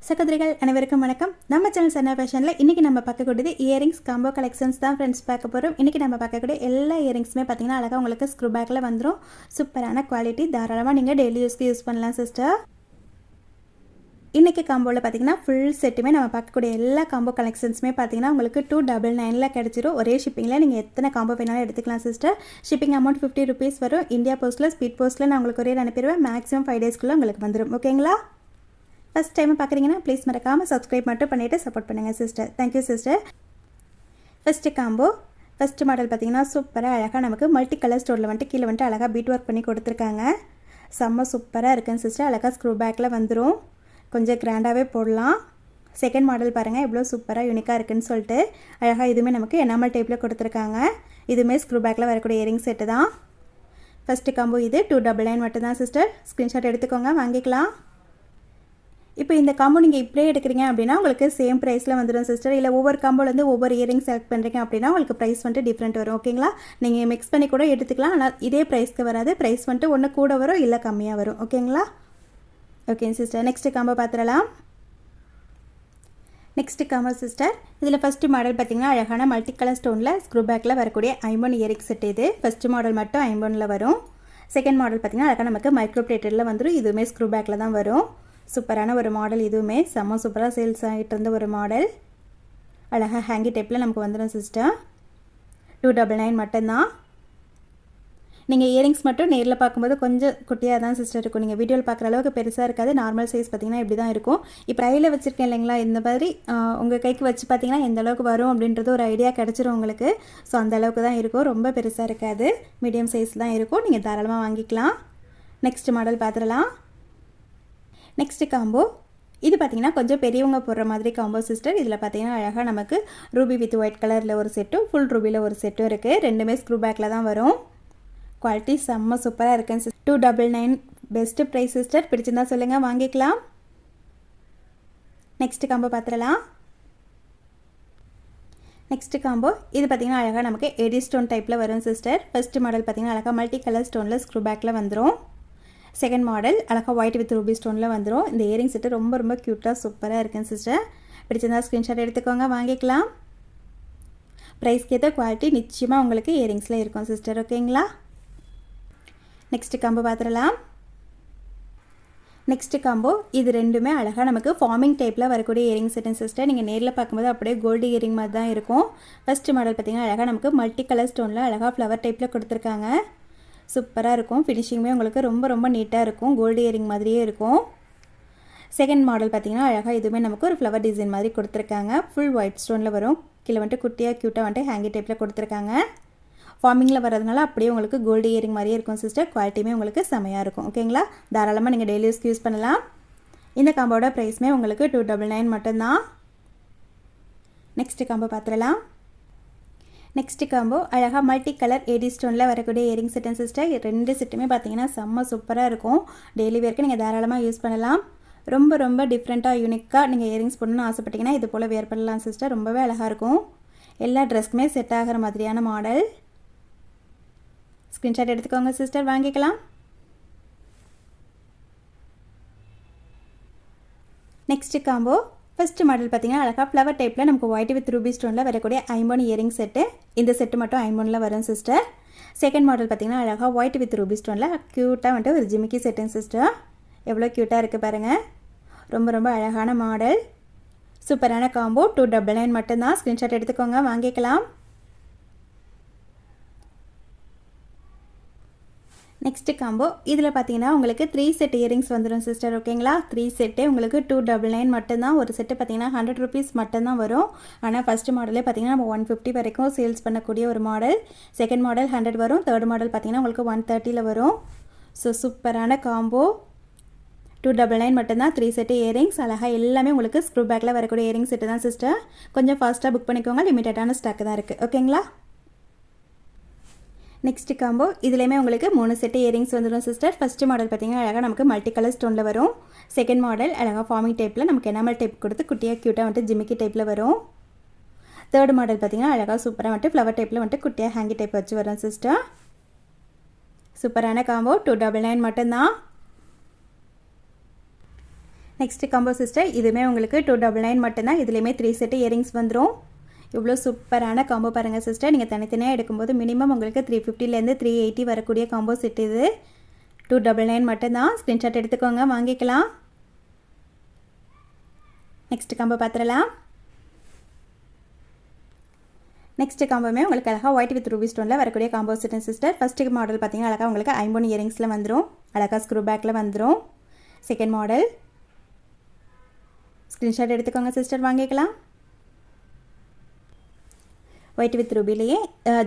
சகோதரிகள் அனைவருக்கும் வணக்கம். நம்ம சேனல் சன்னா ஃபேஷனில் இன்றைக்கி நம்ம பார்க்கக்கூடியது இயரிங்ஸ் காம்போ கலெக்ஷன்ஸ் தான் ஃப்ரெண்ட்ஸ் பார்க்க போகிறோம். இன்றைக்கி நம்ம பார்க்கக்கூடிய எல்லா இயரிங்ஸுமே பார்த்திங்கன்னா அழகாக உங்களுக்கு ஸ்க்ரூ பேக்கில் வந்துடும். சூப்பரான குவாலிட்டி, தாராளமாக நீங்கள் டெய்லி யூஸ்க்கு யூஸ் பண்ணலாம் சிஸ்டர். இன்றைக்கி காம்போவில் பார்த்திங்கன்னா ஃபுல் செட்டுமே நம்ம பார்க்கக்கூடிய எல்லா காம்போ கலெக்ஷன்ஸுமே பார்த்திங்கன்னா உங்களுக்கு 299 கிடச்சிரும். ஒரே ஷிப்பிங்கில் நீங்கள் எத்தனை காம்போ வேணாலும் எடுத்துக்கலாம் சிஸ்டர். ஷிப்பிங் அமௌண்ட் 50 rupees வரும். இந்தியா போஸ்ட்டில் ஸ்பீட் போஸ்ட்டில் நான் உங்களுக்கு கொரியர் அனுப்பிடுவேன். மேக்ஸிமம் 5 daysக்குள்ளே உங்களுக்கு வந்துடும். ஓகேங்களா? ஃபஸ்ட் டைம் பார்க்குறீங்கன்னா ப்ளீஸ் மறக்காமல் சப்ஸ்கிரைப் மட்டும் பண்ணிவிட்டு சப்போர்ட் பண்ணுங்கள் sister. Thank you sister. First combo first model பார்த்திங்கன்னா சூப்பராக அழகாக நமக்கு மல்டி கலர் ஸ்டோரில் வந்துட்டு கீழே வந்துட்டு அழகாக பீட் ஒர்க் பண்ணி கொடுத்துருக்காங்க. செம்ம சூப்பராக இருக்குன்னு சிஸ்டர். அழகாக ஸ்க்ரூ பேக்கில் வந்துடும். கொஞ்சம் கிராண்டாகவே போடலாம். செகண்ட் மாடல் பாருங்கள் எவ்வளோ சூப்பராக யூனிக்காக இருக்குன்னு சொல்லிட்டு அழகாக இதுவுமே நமக்கு எனாமல் டைப்பில் கொடுத்துருக்காங்க. இதுவுமே ஸ்க்ரூ பேக்கில் வரக்கூடிய இயரிங் செட்டு தான். ஃபஸ்ட்டு காம்போ இது 299 மட்டும்தான் சிஸ்டர். ஸ்க்ரீன்ஷாட் எடுத்துக்கோங்க, வாங்கிக்கலாம். இப்போ இந்த காம்போ நீங்கள் இப்படியே எடுக்கிறீங்க அப்படின்னா உங்களுக்கு சேம் ப்ரைஸில் வந்துடும் சிஸ்டர். இல்லை ஒவ்வொரு காம்போலேருந்து ஒவ்வொரு இயரிங் செலக்ட் பண்ணுறீங்க அப்படின்னா உங்களுக்கு ப்ரைஸ் வந்துட்டு டிஃப்ரெண்ட் வரும். ஓகேங்களா? நீங்கள் மிக்ஸ் பண்ணி கூட எடுத்துக்கலாம். ஆனால் இதே ப்ரைஸ்க்கு வராது. ப்ரைஸ் வந்துட்டு ஒன்று கூட வரும், இல்லை கம்மியாக வரும். ஓகேங்களா? Okay sister. நெக்ஸ்ட்டு காம்போ பார்த்துடலாம். நெக்ஸ்ட்டு காம்போ சிஸ்டர், இதில் ஃபஸ்ட்டு மாடல் பார்த்திங்கன்னா அழகான மல்டி கலர் ஸ்டோனில் ஸ்க்ரூ பேக்கில் வரக்கூடிய ஐம்பொன் இயரிங் செட். இது ஃபஸ்ட்டு மாடல் மட்டும் ஐம்பொனில் வரும். செகண்ட் மாடல் பார்த்திங்கன்னா அழகாக நமக்கு மைக்ரோ பிளேட்டரில் வந்துடும். இதுவுமே ஸ்க்ரூ பேக்கில் தான் வரும். சூப்பரான ஒரு மாடல். இதுவுமே செம்ம சூப்பராக சேல்ஸ் ஆகிட்டு இருந்த ஒரு மாடல். அழகாக ஹேங்கி டைப்பில் நமக்கு வந்துடும் சிஸ்டர். 299 மட்டும்தான். நீங்கள் இயரிங்ஸ் மட்டும் நேரில் பார்க்கும்போது கொஞ்சம் குட்டியாக தான் சிஸ்டர் இருக்கும். நீங்கள் வீடியோவில் பார்க்குற அளவுக்கு பெருசாக இருக்காது. நார்மல் சைஸ் பார்த்திங்கன்னா இப்படி தான் இருக்கும். இப்போ கையில் வச்சுருக்கேன் இல்லைங்களா, இந்த மாதிரி உங்கள் கைக்கு வச்சு பார்த்திங்கன்னா எந்த அளவுக்கு வரும் அப்படின்றது ஒரு ஐடியா கிடச்சிரும் உங்களுக்கு. ஸோ அந்த அளவுக்கு தான் இருக்கும். ரொம்ப பெருசாக இருக்காது, மீடியம் சைஸ் தான் இருக்கும். நீங்கள் தாராளமாக வாங்கிக்கலாம். நெக்ஸ்ட் மாடல் பார்த்துடலாம். நெக்ஸ்ட்டு காம்போ இது பார்த்திங்கன்னா கொஞ்சம் பெரியவங்க போடுற மாதிரி காம்போ சிஸ்டர். இதில் பார்த்திங்கன்னா அழகாக நமக்கு ரூபி வித் ஒயிட் கலரில் ஒரு செட்டும் ஃபுல் ரூபியில் ஒரு செட்டும் இருக்குது. ரெண்டுமே ஸ்க்ரூ பேக்கில் தான் வரும். குவாலிட்டி செம்ம சூப்பராக இருக்குன்னு சிஸ்டர். 299 best price sister. பிடிச்சிருந்தா சொல்லுங்கள், வாங்கிக்கலாம். நெக்ஸ்ட்டு காம்போ பார்த்துடலாம். நெக்ஸ்ட்டு காம்போ இது பார்த்திங்கன்னா அழகாக நமக்கு எடி ஸ்டோன் டைப்பில் வரும் சிஸ்டர். ஃபஸ்ட்டு மாடல் பார்த்திங்கன்னா அழகாக மல்டி கலர் ஸ்டோனில் ஸ்க்ரூ பேக்கில் வந்துடும். செகண்ட் மாடல் அழகாக ஒயிட் வித் ரூபி ஸ்டோனில் வந்துடும். இந்த இயரிங் செட்டு ரொம்ப ரொம்ப க்யூட்டாக சூப்பராக இருக்குன்னு சிஸ்டர். பிடிச்சிருந்தா ஸ்க்ரீன்ஷாட் எடுத்துக்கோங்க, வாங்கிக்கலாம். ப்ரைஸ்க்கு ஏற்ற குவாலிட்டி நிச்சயமாக உங்களுக்கு இயரிங்ஸில் இருக்கும் சிஸ்டர். ஓகேங்களா? நெக்ஸ்ட்டு காம்போ பார்த்துடலாம். நெக்ஸ்ட்டு காம்போ இது ரெண்டுமே அழகாக நமக்கு ஃபார்மிங் டைப்பில் வரக்கூடிய இயரிங் செட்டுன்னு சிஸ்டர். நீங்கள் நேரில் பார்க்கும்போது அப்படியே கோல்டு இயரிங் மாதிரி தான் இருக்கும். ஃபஸ்ட்டு மாடல் பார்த்திங்கன்னா அழகாக நமக்கு மல்டி கலர் ஸ்டோனில் அழகாக ஃப்ளவர் டைப்பில் கொடுத்துருக்காங்க. சூப்பராக இருக்கும். ஃபினிஷிங்குமே உங்களுக்கு ரொம்ப ரொம்ப நீட்டாக இருக்கும். கோல்டு இயரிங் மாதிரியே இருக்கும். செகண்ட் மாடல் பார்த்திங்கன்னா அழகாக இதுவுமே நமக்கு ஒரு ஃப்ளவர் டிசைன் மாதிரி கொடுத்துருக்காங்க. ஃபுல் ஒயிட் ஸ்டோனில் வரும். கீழே வந்துட்டு குட்டியாக க்யூட்டாக வந்துட்டு ஹேங்கி டைப்பில் கொடுத்துருக்காங்க. ஃபார்மிங்கில் வரதுனால அப்படியே உங்களுக்கு கோல்டு இயரிங் மாதிரியே இருக்கும் சிஸ்டர். குவாலிட்டியுமே உங்களுக்கு செமையாக இருக்கும். ஓகேங்களா? தாராளமாக நீங்கள் டெய்லி யூஸ்க்கு யூஸ் பண்ணலாம். இந்த காம்போட ப்ரைஸுமே உங்களுக்கு 299 மட்டும்தான். நெக்ஸ்ட்டு காம்போ பார்த்துடலாம். நெக்ஸ்ட்டு காம்போ அழகாக மல்டி கலர் ஏடி ஸ்டோனில் வரக்கூடிய இயரிங் செட்டன் சிஸ்டர். ரெண்டு செட்டுமே பார்த்தீங்கன்னா செம்ம சூப்பராக இருக்கும். டெய்லி வேர்க்கு நீங்கள் தாராளமாக யூஸ் பண்ணலாம். ரொம்ப ரொம்ப டிஃப்ரெண்ட்டாக யூனிக்காக நீங்கள் இயரிங்ஸ் பண்ணணும்னு ஆசைப்பட்டீங்கன்னா இது போல் வேர் பண்ணலாம் சிஸ்டர். ரொம்பவே அழகாக இருக்கும். எல்லா ட்ரெஸ்க்குமே செட் ஆகிற மாதிரியான மாடல். ஸ்க்ரீன்ஷாட் எடுத்துக்கோங்க சிஸ்டர், வாங்கிக்கலாம். நெக்ஸ்ட்டு காம்போ ஃபஸ்ட்டு மாடல் பார்த்திங்கன்னா அழகாக ஃப்ளவர் டைப்பில் நமக்கு ஒயிட் வித் ரூபி ஸ்டோனில் வரக்கூடிய ஐம்பொன் இயரிங் செட்டு. இந்த செட்டு மட்டும் ஐம்பொனில் வரும் சிஸ்டர். செகண்ட் மாடல் பார்த்திங்கன்னா அழகாக ஒயிட் வித் ரூபி ஸ்டோனில் க்யூட்டாக வந்துட்டு ஒரு ஜிமிக்கி செட்டுங்க சிஸ்டர். எவ்வளோ க்யூட்டாக இருக்குது பாருங்கள். ரொம்ப ரொம்ப அழகான மாடல். சூப்பரான காம்போ. 299 மட்டும்தான். ஸ்க்ரீன்ஷாட் எடுத்துக்கோங்க, வாங்கிக்கலாம். நெக்ஸ்ட்டு காம்போ இதில் பார்த்தீங்கன்னா உங்களுக்கு 3 செட் இயரிங்ஸ் வந்துடும் சிஸ்டர். ஓகேங்களா? 3 செட்டே உங்களுக்கு 299 மட்டும்தான். ஒரு செட்டு பார்த்தீங்கன்னா 100 rupees மட்டும்தான் வரும். ஆனால் ஃபஸ்ட்டு மாடலே பார்த்தீங்கன்னா நம்ம 150 வரைக்கும் சேல்ஸ் பண்ணக்கூடிய ஒரு மாடல். செகண்ட் மாடல் 100 வரும். தேர்ட் மாடல் பார்த்தீங்கன்னா உங்களுக்கு 130 வரும். ஸோ சூப்பரான காம்போ. 299 மட்டும்தான். 3 செட்டு இயரிங்ஸ் அழகாக எல்லாமே உங்களுக்கு ஸ்க்ரூ பேக்கில் வரக்கூடிய இயரிங் செட்டு தான் சிஸ்டர். கொஞ்சம் ஃபாஸ்ட்டாக புக் பண்ணிக்கோங்க. லிமிட்டடான ஸ்டாக் தான் இருக்குது. ஓகேங்களா? நெக்ஸ்ட்டு காம்போ இதுலேயுமே உங்களுக்கு 3 செட்டு இயரிங்ஸ் வந்துடும் சிஸ்டர். ஃபஸ்ட்டு மாடல் பார்த்திங்கன்னா அழகாக நமக்கு மல்டி கலர் ஸ்டோனில் வரும். செகண்ட் மாடல் அழகாக ஃபார்மிங் டைப்பில் நமக்கு எனாமல் டைப் கொடுத்து குட்டியாக க்யூட்டாக வந்துட்டு ஜிமிக்கி டைப்பில் வரும். தேர்ட் மாடல் பார்த்திங்கன்னா அழகாக சூப்பராக வந்துட்டு ஃப்ளவர் டைப்பில் வந்துட்டு குட்டியாக ஹேங்கி டைப் வச்சு வரும் சிஸ்டர். சூப்பரான காம்போ. 299 மட்டும்தான். நெக்ஸ்ட் காம்போ சிஸ்டர், இதுவுமே உங்களுக்கு 299 மட்டும்தான். இதுலேயுமே 3 செட்டு இயரிங்ஸ் வந்துடும். இவ்வளோ சூப்பரான காம்போ பாருங்கள் சிஸ்டர். நீங்கள் தனித்தனியாக எடுக்கும்போது மினிமம் உங்களுக்கு 350லேருந்து 380 வரக்கூடிய காம்போ செட் இது. 299 மட்டும்தான். ஸ்க்ரீன்ஷாட் எடுத்துக்கோங்க, வாங்கிக்கலாம். நெக்ஸ்ட் காம்போ பார்த்துடலாம். நெக்ஸ்ட் காம்போமே உங்களுக்கு அழகாக ஒயிட் வித் ரூபி ஸ்டோனில் வரக்கூடிய combo set sister. First model பார்த்தீங்கன்னா அழகாக உங்களுக்கு ஐம்பொன் இயரிங்ஸில் வந்துடும். அழகாக ஸ்க்ரூ பேக்கில் வந்துடும். செகண்ட் மாடல் ஸ்க்ரீன்ஷாட் எடுத்துக்கோங்க சிஸ்டர், வாங்கிக்கலாம். ஒயிட் வித் ரூபிலேயே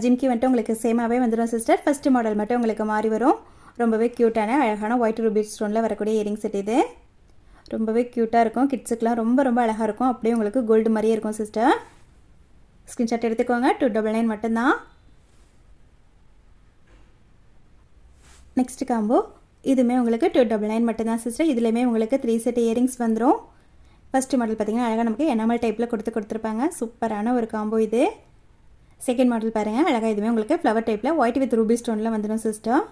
ஜிம்கி வந்துட்டு உங்களுக்கு சேமாகவே வந்துடும் சிஸ்டர். ஃபஸ்ட்டு மாடல் மட்டும் உங்களுக்கு மாறி வரும். ரொம்பவே க்யூட்டான அழகான ஒயிட் ரூபி ஸ்டோனில் வரக்கூடிய இயரிங் செட் இது. ரொம்பவே க்யூட்டாக இருக்கும். கிட்ஸுக்கெலாம் ரொம்ப ரொம்ப அழகாக இருக்கும். அப்படியே உங்களுக்கு கோல்டு மாதிரியே இருக்கும் சிஸ்டர். ஸ்க்ரீன்ஷாட் எடுத்துக்கோங்க. 299 மட்டும்தான். நெக்ஸ்ட் காம்போ இதுவுமே உங்களுக்கு 299 மட்டும்தான் சிஸ்டர். இதுலேயுமே உங்களுக்கு 3 செட் இயரிங்ஸ் வந்துடும். ஃபஸ்ட்டு மாடல் பார்த்திங்கன்னா அழகாக நமக்கு எனாமல் டைப்பில் கொடுத்துருப்பாங்க. சூப்பரான ஒரு காம்போ இது. செகண்ட் மாடல் பாருங்கள், அழகாக இதுவுமே உங்களுக்கு ஃப்ளவர் டைப்பில் ஒயிட் வித் ரூபி ஸ்டோனில் வந்துடும் சிஸ்டர்.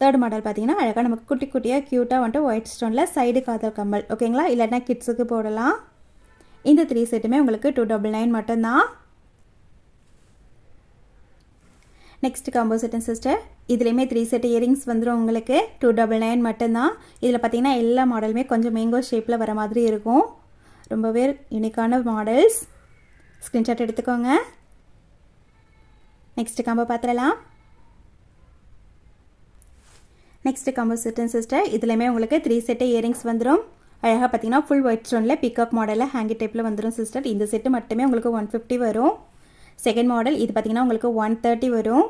தேர்ட் மாடல் பார்த்தீங்கன்னா அழகாக நமக்கு குட்டி குட்டியாக க்யூட்டாக வந்துட்டு ஒயிட் ஸ்டோனில் சைடு காதல் கம்மல், ஓகேங்களா? இல்லைன்னா கிட்ஸுக்கு போடலாம். இந்த 3 செட்டுமே உங்களுக்கு 299 மட்டும்தான். நெக்ஸ்ட் காம்போ செட்டன் சிஸ்டர், இதுலேயுமே 3 செட் இயரிங்ஸ் வந்துடும் உங்களுக்கு. 299 மட்டும்தான். இதில் பார்த்தீங்கன்னா எல்லா மாடலுமே கொஞ்சம் மேங்கோ ஷேப்பில் வர மாதிரி இருக்கும். ரொம்பவே யூனிக்கான மாடல்ஸ். ஸ்க்ரீன்ஷாட் எடுத்துக்கோங்க. நெக்ஸ்ட் காம்போ பார்த்துடலாம். நெக்ஸ்ட் காம்போ செட்டன் சிஸ்டர், இதுலேயுமே உங்களுக்கு 3 செட்டு இயரிங்ஸ் வந்துடும். அழகாக பார்த்தீங்கன்னா ஃபுல் ஒயிட் ஸ்டோனில் பிகாக் மாடலில் ஹேங்கி டைப்பில் வந்துடும் சிஸ்டர். இந்த செட்டு மட்டுமே உங்களுக்கு 150 வரும். செகண்ட் மாடல் இது பார்த்தீங்கன்னா உங்களுக்கு 130 வரும்.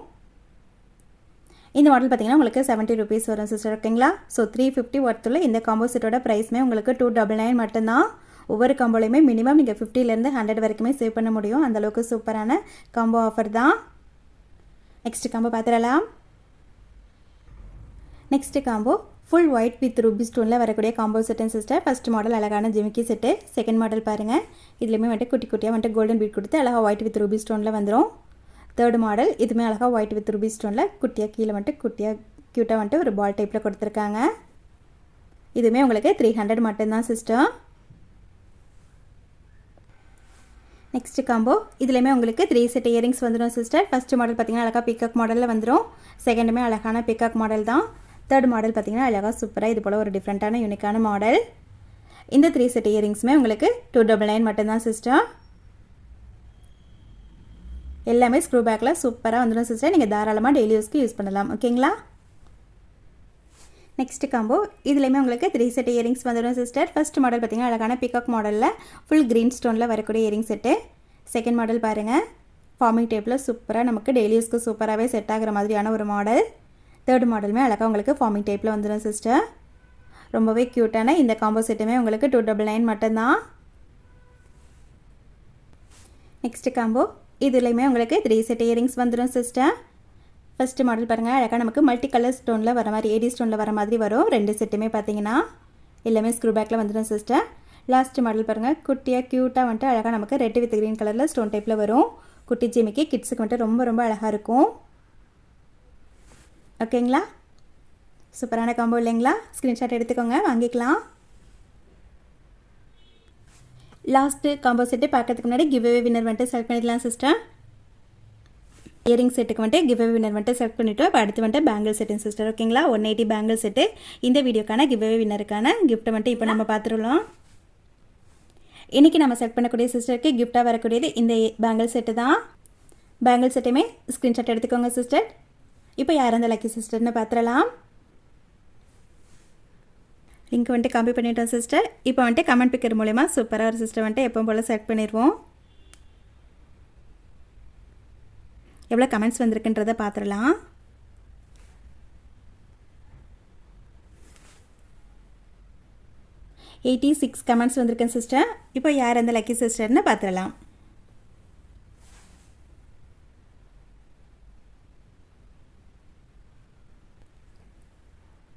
இந்த மாடல் பார்த்தீங்கன்னா உங்களுக்கு 70 ருபீஸ் வரும் சிஸ்டர், ஓகேங்களா? ஸோ 350 ஒர்த்துள்ள இந்த காம்போ செட்டோட ப்ரைஸுமே உங்களுக்கு 299 மட்டும்தான். ஒவ்வொரு காம்போலையுமே மினிமம் நீங்கள் 50லேருந்து 100 வரைக்குமே சேவ் பண்ண முடியும். அந்தளவுக்கு சூப்பரான காம்போ ஆஃபர் தான். நெக்ஸ்ட் காம்போ பார்த்துடலாம். Next combo full white with ruby ஸ்டோனில் வரக்கூடிய காம்போ செட்டன் சிஸ்டர். ஃபஸ்ட் மாடல் அழகான ஜிமிக்கி செட்டு. செகண்ட் மாடல் பாருங்கள், இதுலேயுமே வந்துட்டு குட்டி குட்டியாக வந்துட்டு கோல்டன் பீட் கொடுத்து அழகாக ஒயிட் வித் ரூபி ஸ்டோனில் வந்துடும். தேர்ட் மாடல் இதுவுமே அழகாக ஒயிட் வித் ரூபி ஸ்டோனில் குட்டியாக கீழே வந்துட்டு குட்டியாக க்யூட்டாக வந்துட்டு ஒரு பால் டைப்பில் கொடுத்துருக்காங்க. இதுவுமே உங்களுக்கு 300 மட்டும்தான் சிஸ்டர். நெக்ஸ்ட் காம்போ இதுலேயுமே உங்களுக்கு 3 செட் இயரிங்ஸ் வந்துடும் சிஸ்டர். ஃபஸ்ட்டு மாடல் பார்த்தீங்கன்னா அழகாக பிகாக் மாடலில் வந்துடும். செகண்டுமே அழகான பிகாக் மாடல் தான். தேர்ட் மாடல் பார்த்தீங்கன்னா அழகாக சூப்பராக இது போல் ஒரு டிஃப்ரெண்ட்டான யூனிக்கான மாடல். இந்த 3 செட் இயரிங்ஸுமே உங்களுக்கு 299 மட்டும்தான் சிஸ்டர். எல்லாமே ஸ்க்ரூ பேக்கில் சூப்பராக வந்துடும் சிஸ்டர். நீங்கள் தாராளமாக டெய்லி யூஸ்க்கு யூஸ் பண்ணலாம், ஓகேங்களா? நெக்ஸ்ட் காம்போ இதுலேயுமே உங்களுக்கு 3 செட் இயரிங்ஸ் வந்துடும் சிஸ்டர். ஃபஸ்ட் மாடல் பார்த்தீங்கன்னா அழகான பிகாக் மாடலில் ஃபுல் க்ரீன் ஸ்டோனில் வரக்கூடிய இயரிங் செட்டு. செகண்ட் மாடல் பாருங்கள், ஃபார்மிங் டைப்பில் சூப்பராக நமக்கு டெய்லி யூஸ்க்கு சூப்பராகவே செட் ஆகிற மாதிரியான ஒரு மாடல். தேர்ட் மாடலுமே அழகாக உங்களுக்கு ஃபார்மிங் டைப்பில் வந்துடும் சிஸ்டர். ரொம்பவே க்யூட்டான இந்த காம்போ செட்டுமே உங்களுக்கு 299 மட்டும்தான். நெக்ஸ்ட் காம்போ இதுலேயுமே உங்களுக்கு 3 செட் இயரிங்ஸ் வந்துடும் சிஸ்டர். ஃபஸ்ட்டு மாடல் பாருங்கள், அழகாக நமக்கு மல்டி கலர் ஸ்டோனில் வர மாதிரி ஏடி ஸ்டோனில் வர மாதிரி வரும். 2 செட்டுமே பார்த்தீங்கன்னா எல்லாமே ஸ்க்ரூ பேக்கில் வந்துடும் சிஸ்டர். லாஸ்ட் மாடல் பாருங்கள், குட்டியாக க்யூட்டாக வந்துட்டு அழகாக நமக்கு ரெட் வித் க்ரீன் கலரில் ஸ்டோன் டைப்பில் வரும். குட்டி ஜிமிக்கி கிட்ஸுக்கு வந்துட்டு ரொம்ப ரொம்ப அழகாக இருக்கும், ஓகேங்களா? சூப்பரான காம்போ இல்லைங்களா? ஸ்க்ரீன்ஷாட் எடுத்துக்கோங்க, வாங்கிக்கலாம். லாஸ்ட்டு காம்போ செட்டு பார்க்கறதுக்கு முன்னாடி கிவ்அவே வின்னர் வந்துட்டு செலக்ட் பண்ணிக்கலாம் சிஸ்டர். இயரிங் செட்டுக்கு வந்துட்டு கிவ்அவே வின்னர் வந்துட்டு செலக்ட் பண்ணிவிட்டு இப்போ அடுத்து வந்துட்டு பேங்கிள் செட்டுங்க சிஸ்டர், ஓகேங்களா? 180 பேங்கிள் செட்டு. இந்த வீடியோக்கான கிவ்அவே வின்னருக்கான கிஃப்ட்டை வந்துட்டு இப்போ நம்ம பார்த்துருலாம். இன்றைக்கி நம்ம செலக்ட் பண்ணக்கூடிய சிஸ்டருக்கு கிஃப்ட்டாக வரக்கூடியது இந்த பேங்கிள் செட்டு தான். பேங்கிள் செட்டுமே ஸ்க்ரீன்ஷாட் எடுத்துக்கோங்க சிஸ்டர். இப்போ யார் அந்த லக்கி சிஸ்டர்னு பார்த்துடலாம். லிங்க் வந்துட்டு காப்பி பண்ணிட்டோம் சிஸ்டர். இப்போ வந்துட்டு கமெண்ட் பிக்கர் மூலமா சூப்பராக ஒரு சிஸ்டர் வந்துட்டு எப்போ போல் செலக்ட் பண்ணிடுவோம். எவ்வளோ கமெண்ட்ஸ் வந்திருக்குன்றதை பார்த்துடலாம். $86 கமெண்ட்ஸ் வந்திருக்கேன் சிஸ்டர். இப்போ யார் அந்த லக்கி சிஸ்டர்னு பார்த்துடலாம்.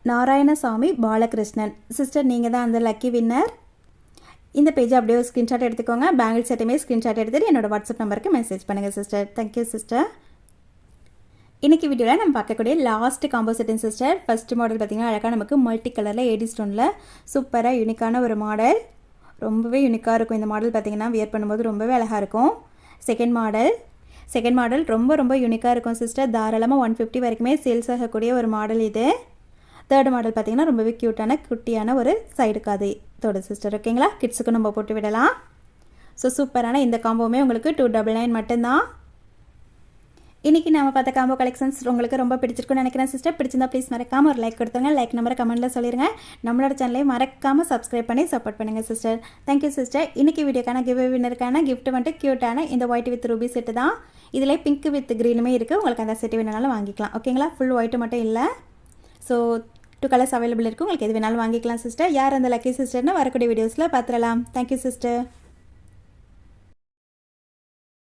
நாராயணசாமி பாலகிருஷ்ணன் சிஸ்டர், நீங்கள் தான் அந்த லக்கி வின்னர். இந்த பேஜை அப்படியே ஸ்க்ரீன்ஷாட் எடுத்துக்கோங்க. பேங்கிள் செட்டுமே ஸ்க்ரீன்ஷாட் எடுத்துகிட்டு என்னோடய வாட்ஸ்அப் நம்பருக்கு மெசேஜ் பண்ணுங்கள் சிஸ்டர். Thank you sister. இன்றைக்கி வீடியோவில் நம்ம பார்க்கக்கூடிய last combo setting sister. First model பார்த்திங்கன்னா அழகாக நமக்கு மல்டி கலரில் ஏடி ஸ்டோனில் சூப்பராக யூனிக்கான ஒரு மாடல். ரொம்பவே யூனிக்காக இருக்கும் இந்த மாடல். பார்த்திங்கன்னா வியர் பண்ணும்போது ரொம்பவே அழகாக இருக்கும். செகண்ட் மாடல் ரொம்ப யூனிக்காக இருக்கும் சிஸ்டர். தாராளமாக 150 வரைக்குமே சேல்ஸ் ஆகக்கூடிய ஒரு மாடல் இது. தேர்ட் மாடல் பார்த்திங்கன்னா ரொம்பவே க்யூட்டான குட்டியான ஒரு சைடு காது தோடு சிஸ்டர். ஓகேங்களா, கிட்ஸுக்கு நம்ம போட்டு விடலாம். ஸோ சூப்பரான இந்த காம்போவுமே உங்களுக்கு 299 மட்டும்தான். இன்றைக்கி நம்ம பார்த்த காம்போ கலெக்ஷன்ஸ் உங்களுக்கு ரொம்ப பிடிச்சிருக்குன்னு நினைக்கிறேன் சிஸ்டர். பிடிச்சிருந்தா ப்ளீஸ் மறக்காமல் ஒரு லைக் கொடுத்துங்க. லைக் நம்பரை கமெண்ட்டில் சொல்லிடுங்க. நம்மளோட சேனலையும் மறக்காமல் சப்ஸ்கிரைப் பண்ணி சப்போர்ட் பண்ணுங்கள் சிஸ்டர். Thank you sister. இன்றைக்கி வீடியோக்கான கிவ் வின்னருக்கான கிஃப்ட் வந்துட்டு க்யூட்டான இந்த ஒயிட் வித் ரூபி செட்டு தான். இதில் பிங்க் வித் க்ரீனுமே இருக்குது. உங்களுக்கு அந்த செட்டு வேணாலும் வாங்கிக்கலாம். ஓகேங்களா, ஃபுல் ஒயிட்டு மட்டும் இல்லை. ஸோ 2 கலர்ஸ் அவைலபிள் இருக்குது. உங்களுக்கு எது வேணாலும் வாங்கிக்கலாம் சிஸ்டர். யார் அந்த லக்கி சிஸ்டர்னு வரக்கூடிய வீடியோஸில் பார்த்துடலாம். Thank you sister.